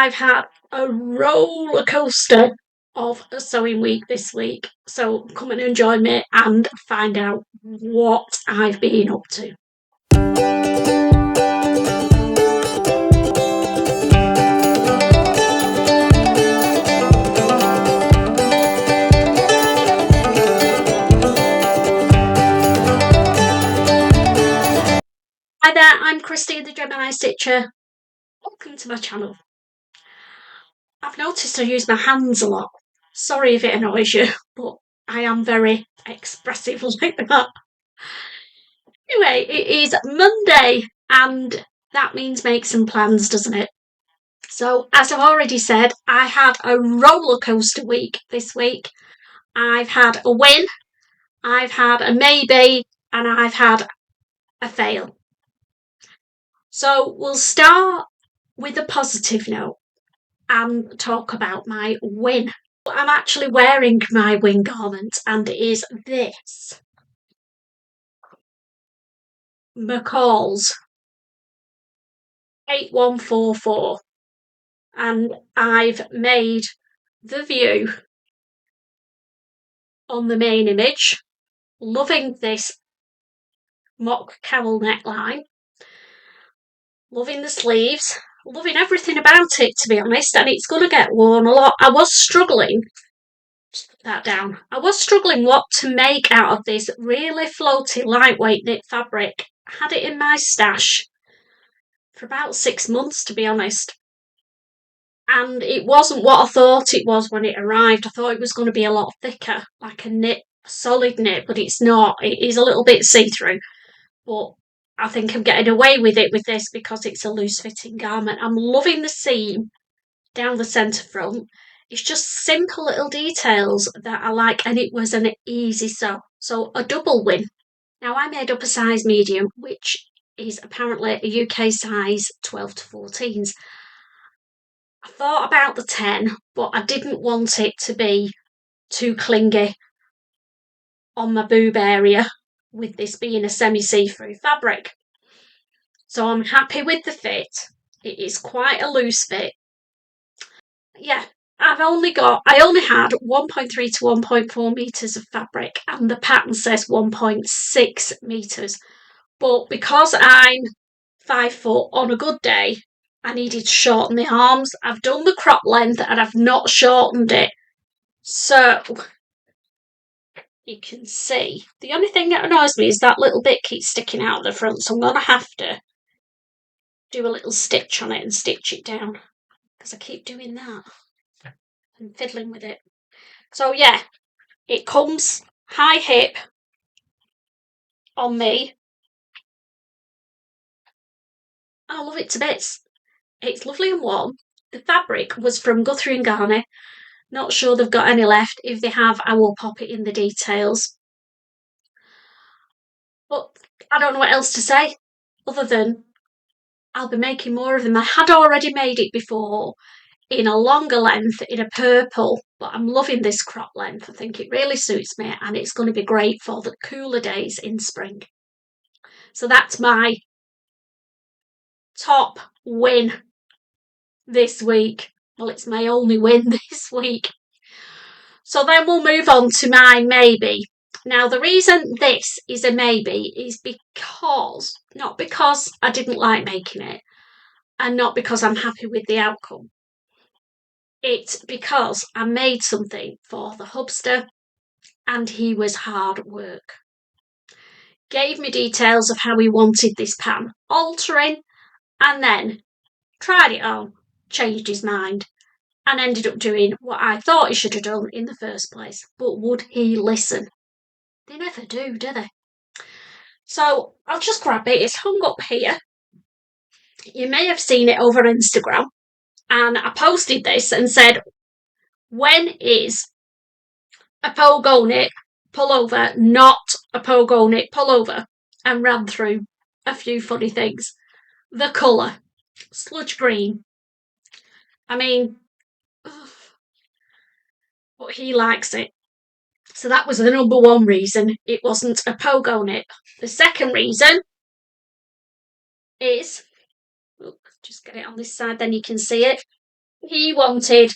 I've had a roller coaster of a sewing week this week, so come and join me and find out what I've been up to. Hi there, I'm Christy the Gemini Stitcher. Welcome to my channel. I've noticed I use my hands a lot. Sorry if it annoys you, but I am very expressive like that. Anyway, it is Monday and that means make some plans, doesn't it? So, as I've already said, I had a roller coaster week this week. I've had a win, I've had a maybe, and I've had a fail. So, we'll start with a positive note and talk about my win. I'm actually wearing my win garment, and it is this McCalls 8144, and I've made the view on the main image. Loving this mock cowl neckline, loving the sleeves, loving everything about it, to be honest, and it's going to get worn a lot. I was struggling, just put that down, I was struggling what to make out of this really floaty lightweight knit fabric. I had it in my stash for about 6 months, to be honest, and it wasn't what I thought it was when it arrived. I thought it was going to be a lot thicker, like a knit, solid knit, but it's not. It is a little bit see-through, but I think I'm getting away with it with this because it's a loose fitting garment. I'm loving the seam down the centre front. It's just simple little details that I like, and it was an easy sew. So a double win. Now I made up a size medium, which is apparently a UK size 12 to 14s. I thought about the 10, but I didn't want it to be too clingy on my boob area, with this being a semi-see-through fabric. So I'm happy with the fit. It is quite a loose fit. Yeah, I only had 1.3 to 1.4 metres of fabric, and the pattern says 1.6 metres. But because I'm 5 foot on a good day, I needed to shorten the arms. I've done the crop length and I've not shortened it. So you can see, the only thing that annoys me is that little bit keeps sticking out the front, so I'm going to have to do a little stitch on it and stitch it down, because I keep doing that and fiddling with it. So yeah, it comes high hip on me. I love it to bits. It's lovely and warm. The fabric was from Guthrie and Garney. Not sure they've got any left. If they have, I will pop it in the details. But I don't know what else to say other than I'll be making more of them. I had already made it before in a longer length in a purple, but I'm loving this crop length. I think it really suits me, and it's going to be great for the cooler days in spring. So that's my top win this week. Well, it's my only win this week. So then we'll move on to my maybe. Now, the reason this is a maybe is because, not because I didn't like making it, and not because I'm happy with the outcome. It's because I made something for the hubster, and he was hard work. Gave me details of how he wanted this pattern altering, and then tried it on, changed his mind, and ended up doing what I thought he should have done in the first place. But would he listen? They never do they? So I'll just grab it. It's hung up here. You may have seen it over Instagram, and I posted this and said, when is a Pogonip Pullover not a Pogonip Pullover? And ran through a few funny things. The colour, sludge green. I mean, but he likes it. So that was the number one reason it wasn't a Pogonip. The second reason is, just get it on this side, then you can see it. he wanted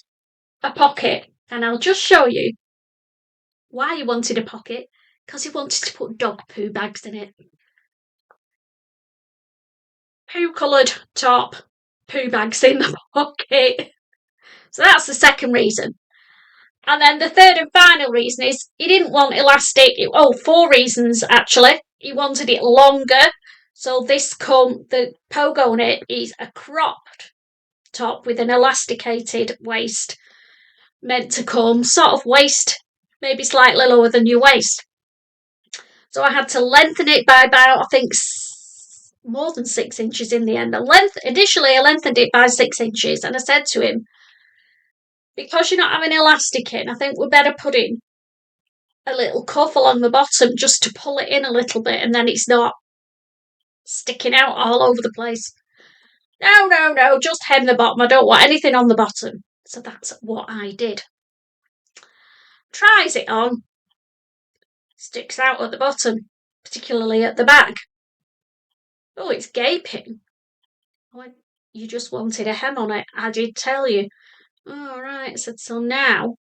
a pocket, and I'll just show you why he wanted a pocket, because he wanted to put dog poo bags in it. Poo coloured top, poo bags in the pocket. So that's the second reason. And then the third and final reason is he didn't want elastic. Four reasons actually. He wanted it longer. So the Pogonip is a cropped top with an elasticated waist, meant to come sort of waist, maybe slightly lower than your waist. So I had to lengthen it by about, I think, more than 6 inches in the end. Initially, I lengthened it by 6 inches, and I said to him, because you're not having elastic in, I think we're better putting a little cuff along the bottom just to pull it in a little bit, and then it's not sticking out all over the place. No, just hem the bottom. I don't want anything on the bottom. So that's what I did. Tries it on, sticks out at the bottom, particularly at the back. Oh, it's gaping. I went, you just wanted a hem on it. I did tell you. All right, I said, so now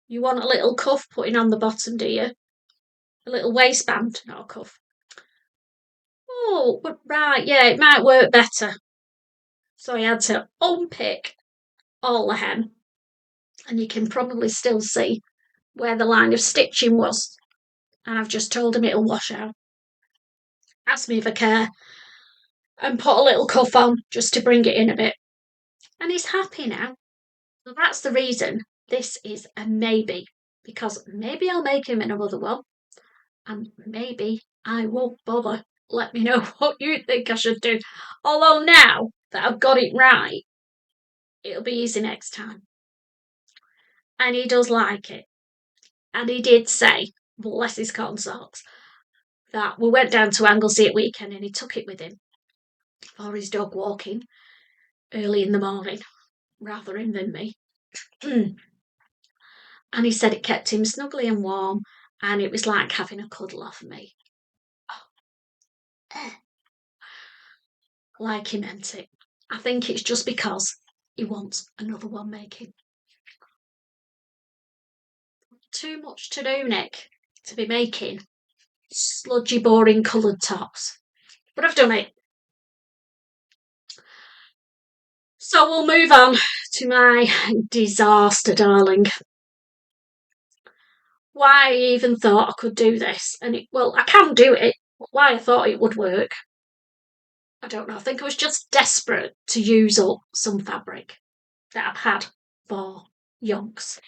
you want a little cuff putting on the bottom, do you? A little waistband, not a cuff. Oh, right, yeah, it might work better. So I had to unpick all the hem, and you can probably still see where the line of stitching was. And I've just told him it'll wash out. Asked me if I care, and put a little cuff on just to bring it in a bit. And he's happy now. So that's the reason this is a maybe, because maybe I'll make him another one, and maybe I won't bother. Let me know what you think I should do. Although now that I've got it right, it'll be easy next time. And he does like it. And he did say, bless his cotton socks, that we went down to Anglesey at weekend and he took it with him for his dog walking early in the morning, rather him than me. And he said it kept him snuggly and warm, and it was like having a cuddle off me. Oh. Like he meant it. I think it's just because he wants another one making. Too much to do, Nick, to be making sludgy, boring coloured tops. But I've done it. So we'll move on to my disaster, darling. Why I even thought I could do this. I can do it, but why I thought it would work, I don't know. I think I was just desperate to use up some fabric that I've had for yonks.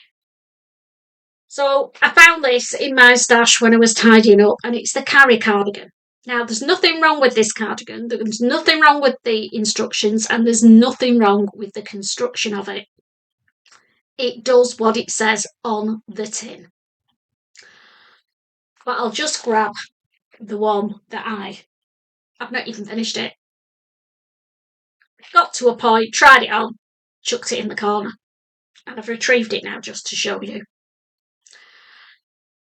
So I found this in my stash when I was tidying up, and it's the Carrie cardigan. Now, there's nothing wrong with this cardigan. There's nothing wrong with the instructions, and there's nothing wrong with the construction of it. It does what it says on the tin. But I'll just grab the one that I've not even finished it. Got to a point, tried it on, chucked it in the corner, and I've retrieved it now just to show you.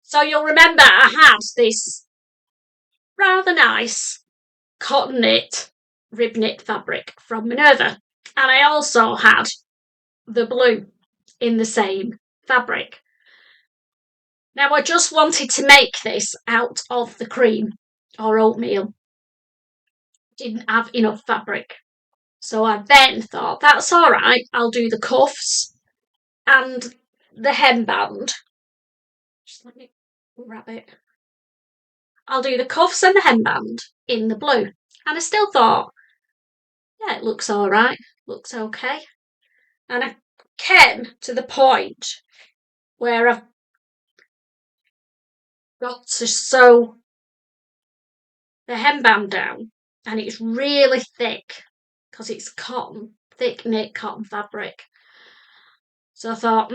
So you'll remember I had this rather nice cotton knit, rib knit fabric from Minerva, and I also had the blue in the same fabric. Now I just wanted to make this out of the cream or oatmeal. Didn't have enough fabric. So I then thought, that's all right, I'll do the cuffs and the hemband. Just let me grab it. I'll do the cuffs and the hemband in the blue. And I still thought, yeah, it looks all right, looks okay. And I came to the point where I've got to sew the hemband down, and it's really thick because it's cotton, thick knit cotton fabric. So I thought,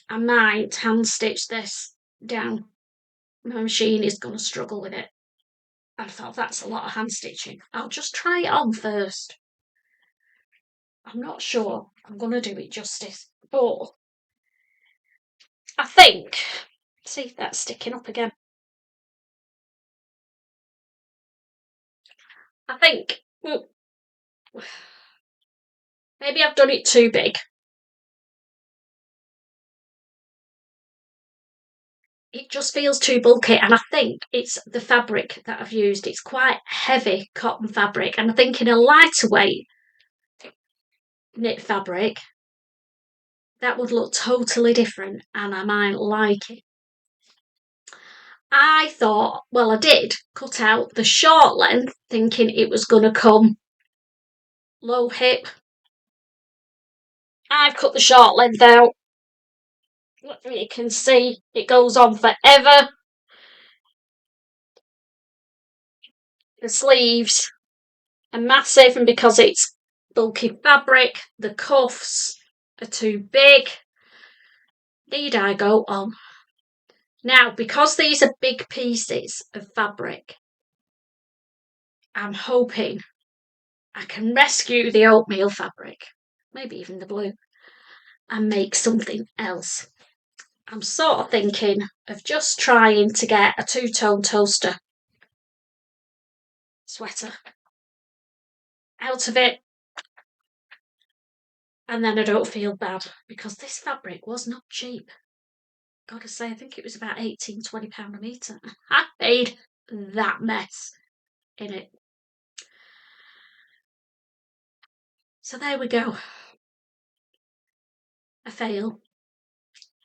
I might hand stitch this down. My machine is going to struggle with it. I thought, that's a lot of hand stitching. I'll just try it on first. I'm not sure I'm going to do it justice, but I think, see, that's sticking up again. I think Maybe I've done it too big. It just feels too bulky, and I think it's the fabric that I've used. It's quite heavy cotton fabric, and I think in a lighter weight knit fabric that would look totally different and I might like it. I thought, well, I did cut out the short length thinking it was going to come low hip. I've cut the short length out. You can see it goes on forever. The sleeves are massive, and because it's bulky fabric, the cuffs are too big. Need I go on? Now, because these are big pieces of fabric, I'm hoping I can rescue the oatmeal fabric, maybe even the blue, and make something else. I'm sort of thinking of just trying to get a two-tone toaster sweater out of it, and then I don't feel bad because this fabric was not cheap. Gotta say, I think it was about £18-20 a metre. I made that mess in it. So there we go. A fail.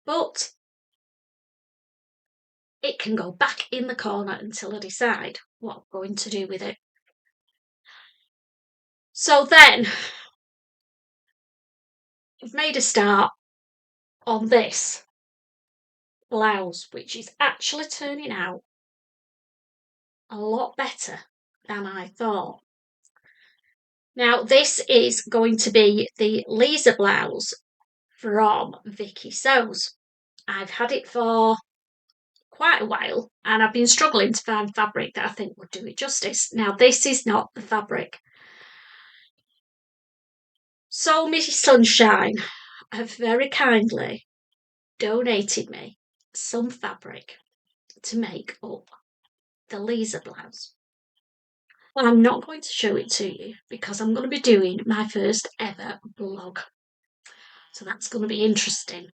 But it can go back in the corner until I decide what I'm going to do with it. So then, I've made a start on this blouse, which is actually turning out a lot better than I thought. Now, this is going to be the Liza Blouse from Vicky Sews. I've had it for quite a while and I've been struggling to find fabric that I think would do it justice. Now, this is not the fabric. So Miss Sunshine have very kindly donated me some fabric to make up the Liza blouse. I'm not going to show it to you because I'm going to be doing my first ever blog. So that's going to be interesting.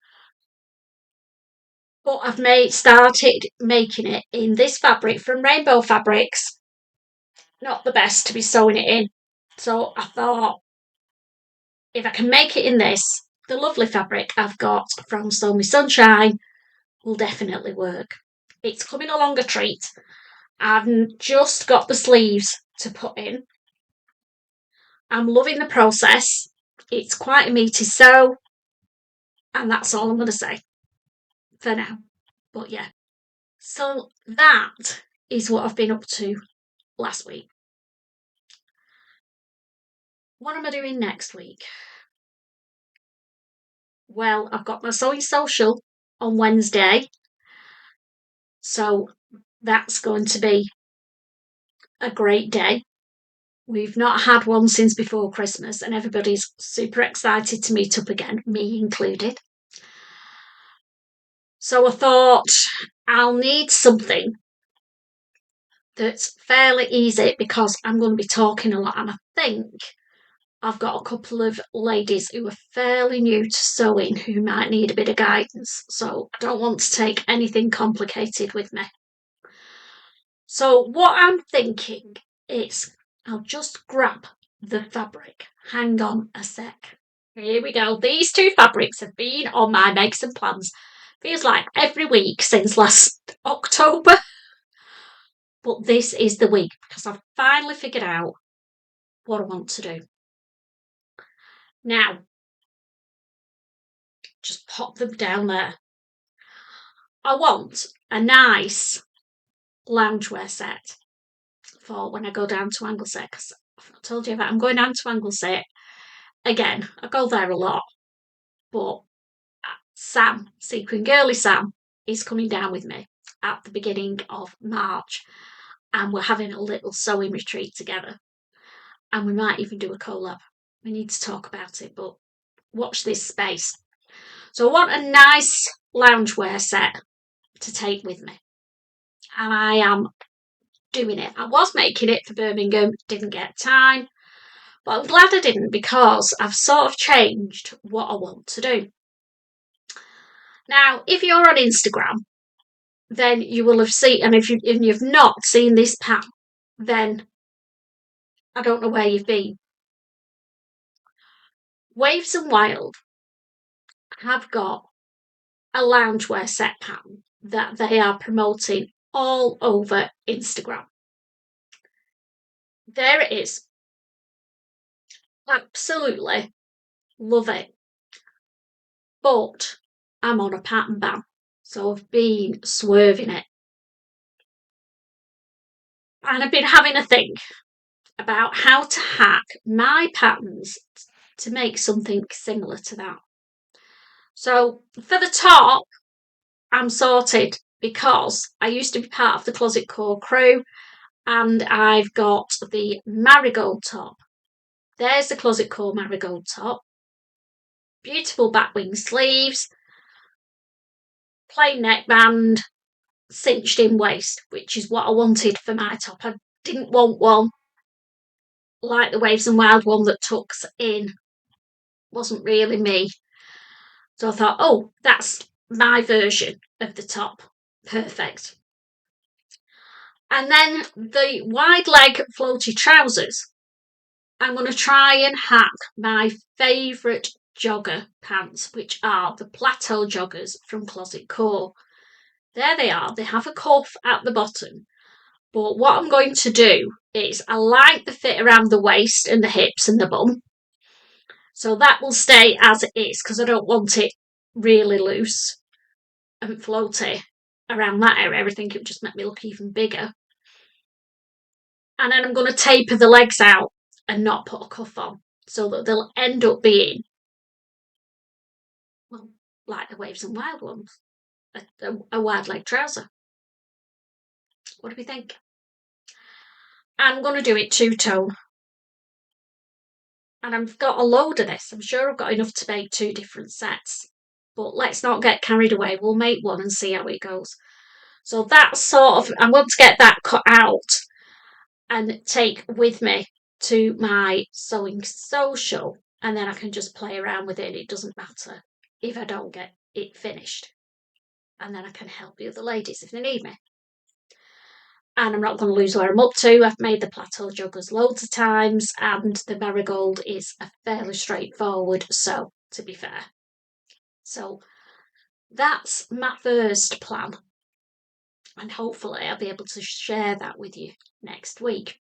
But I've started making it in this fabric from Rainbow Fabrics. Not the best to be sewing it in. So I thought, if I can make it in this, the lovely fabric I've got from Sew Me Sunshine will definitely work. It's coming along a treat. I've just got the sleeves to put in. I'm loving the process. It's quite a meaty sew, and that's all I'm going to say for now. But yeah, so that is what I've been up to last week. What am I doing next week? Well, I've got my sewing social on Wednesday, so that's going to be a great day. We've not had one since before Christmas, and everybody's super excited to meet up again, me included. So I thought I'll need something that's fairly easy because I'm going to be talking a lot, and I think I've got a couple of ladies who are fairly new to sewing who might need a bit of guidance, so I don't want to take anything complicated with me. So what I'm thinking is I'll just grab the fabric. Hang on a sec. Here we go. These two fabrics have been on my makes and plans. Feels like every week since last October. But this is the week because I've finally figured out what I want to do. Now, just pop them down there. I want a nice loungewear set for when I go down to Anglesey, because I've not told you that I'm going down to Anglesey again. I go there a lot, but Sam, Sequin Girly Sam, is coming down with me at the beginning of March, and we're having a little sewing retreat together, and we might even do a collab. We need to talk about it, but watch this space. So I want a nice loungewear set to take with me, and I am doing it. I was making it for Birmingham, didn't get time, But I'm glad I didn't, because I've sort of changed what I want to do. Now, if you're on Instagram, then you will have seen, and if you've not seen this pattern, then I don't know where you've been. Waves and Wild have got a loungewear set pattern that they are promoting all over Instagram. There it is. Absolutely love it. But I'm on a pattern ban, so I've been swerving it. And I've been having a think about how to hack my patterns to make something similar to that. So for the top, I'm sorted, because I used to be part of the Closet Core crew, and I've got the marigold top. There's the Closet Core marigold top. Beautiful back wing sleeves, plain neckband, cinched in waist, which is what I wanted for my top. I didn't want one like the Waves and Wild one that tucks in. Wasn't really me. So I thought, oh, that's my version of the top. Perfect. And then the wide leg floaty trousers. I'm going to try and hack my favourite jogger pants, which are the plateau joggers from Closet Core. There they are. They have a cuff at the bottom. But what I'm going to do is, I like the fit around the waist and the hips and the bum. So that will stay as it is, because I don't want it really loose and floaty around that area. I think it would just make me look even bigger. And then I'm going to taper the legs out and not put a cuff on, so that they'll end up being, well, like the Waves and Wild ones, a wide leg trouser. What do we think? I'm going to do it two-tone. And I've got a load of this. I'm sure I've got enough to make 2 different sets. But let's not get carried away. We'll make one and see how it goes. So that's sort of, I'm going to get that cut out and take with me to my sewing social. And then I can just play around with it. It doesn't matter if I don't get it finished. And then I can help the other ladies if they need me. And I'm not going to lose where I'm up to. I've made the plateau joggers loads of times, and the marigold is a fairly straightforward sew, to be fair. So that's my first plan, and hopefully I'll be able to share that with you next week.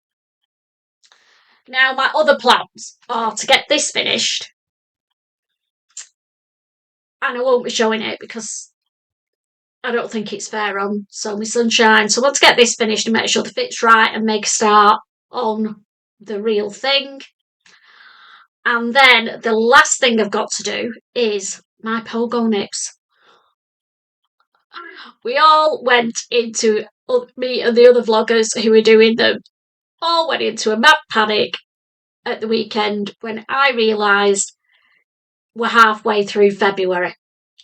Now, my other plans are to get this finished, and I won't be showing it because I don't think it's fair on Sew Me Sunshine. So I want to get this finished and make sure the fit's right and make a start on the real thing. And then the last thing I've got to do is my Pogo nips. We all went into, me and the other vloggers who were doing them, all went into a mad panic at the weekend when I realised we're halfway through February.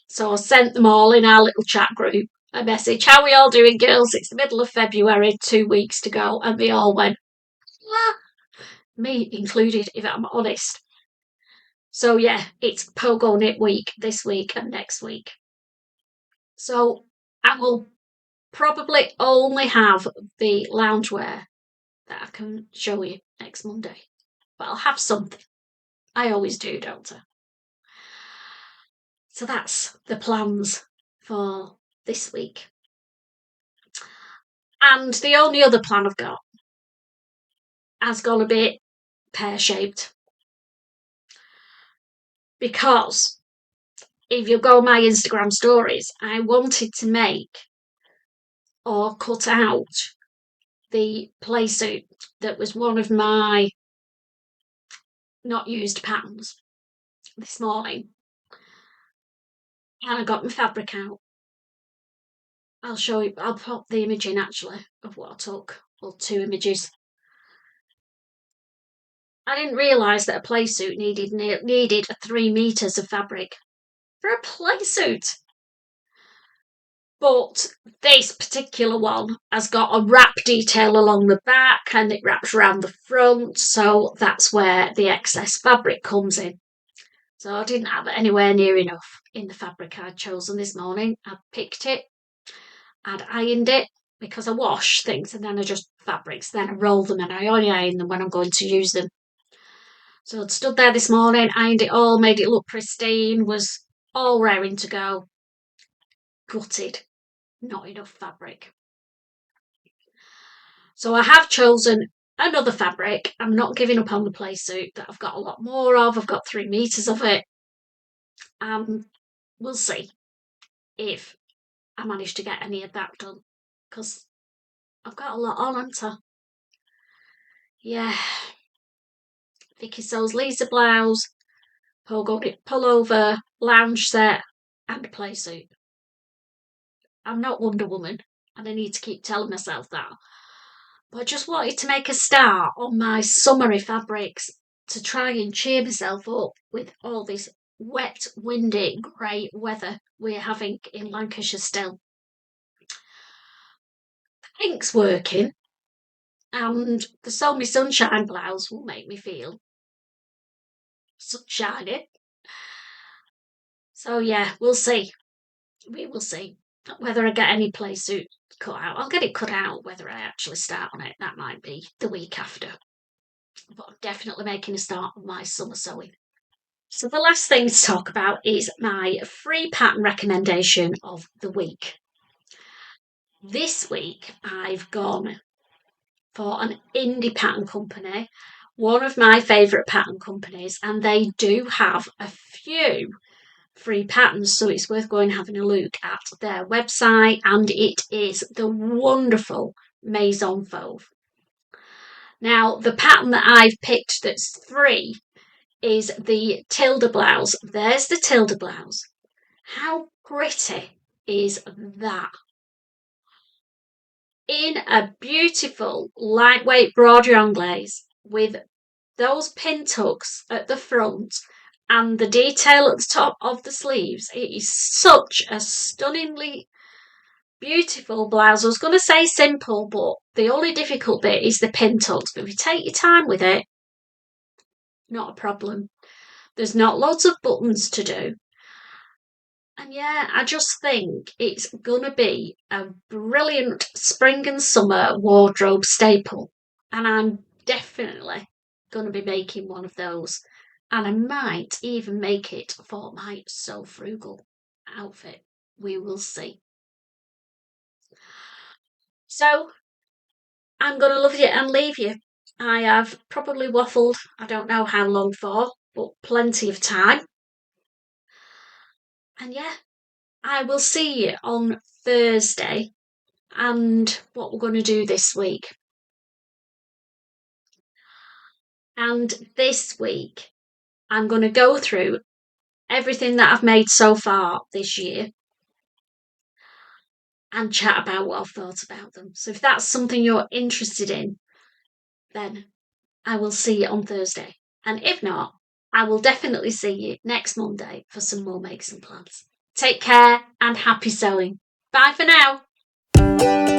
So I sent them all in our little chat group a message. How are we all doing, girls? It's the middle of February, 2 weeks to go. And they all went, ah, me included, if I'm honest. So yeah, it's Pogo Knit week this week and next week. So I will probably only have the loungewear that I can show you next Monday. But I'll have something. I always do, don't I? So that's the plans for this week. And the only other plan I've got has gone a bit pear-shaped. Because if you go on my Instagram stories, I wanted to make or cut out the playsuit that was one of my not used patterns this morning. And I got my fabric out. I'll show you, I'll pop the image in actually of what I took, or 2 images. I didn't realise that a playsuit needed 3 metres of fabric for a playsuit. But this particular one has got a wrap detail along the back and it wraps around the front, so that's where the excess fabric comes in. So I didn't have anywhere near enough in the fabric I'd chosen this morning. I picked it, I'd ironed it because I wash things and then I just fabrics, then I roll them and I only iron them when I'm going to use them. So I'd stood there this morning, ironed it all, made it look pristine, was all raring to go. Gutted. Not enough fabric. So I have chosen another fabric. I'm not giving up on the play suit that I've got a lot more of. I've got 3 meters of it. We'll see if I manage to get any of that done because I've got a lot on, haven't I? Yeah. Vicky So's Liza Blouse, Pogonip Pullover, lounge set, and a play suit. I'm not Wonder Woman, and I need to keep telling myself that. But I just wanted to make a start on my summery fabrics to try and cheer myself up with all this wet, windy, grey weather we're having in Lancashire still. The pink's working, and the Sew Me Sunshine blouse will make me feel sunshiny. So yeah, we'll see. We will see whether I get any play suit cut out. I'll get it cut out. Whether I actually start on it, that might be the week after. But I'm definitely making a start on my summer sewing. So the last thing to talk about is my free pattern recommendation of the week. This week I've gone for an indie pattern company, one of my favourite pattern companies, and they do have a few free patterns, so it's worth going and having a look at their website, and it is the wonderful Maison Fauve. Now, the pattern that I've picked that's free is the Tilda blouse. There's the Tilda blouse. How pretty is that? In a beautiful lightweight broderie anglaise with those pin tucks at the front and the detail at the top of the sleeves. It is such a stunningly beautiful blouse. I was going to say simple, but the only difficult bit is the pin tucks. But if you take your time with it, not a problem. There's not loads of buttons to do. And yeah, I just think it's going to be a brilliant spring and summer wardrobe staple. And I'm definitely going to be making one of those. And I might even make it for my So Frugal outfit. We will see. So I'm going to love you and leave you. I have probably waffled, I don't know how long for, but plenty of time. And yeah, I will see you on Thursday and what we're going to do this week. And this week, I'm going to go through everything that I've made so far this year and chat about what I've thought about them. So if that's something you're interested in, then I will see you on Thursday. And if not, I will definitely see you next Monday for some more makes and plans. Take care and happy sewing. Bye for now.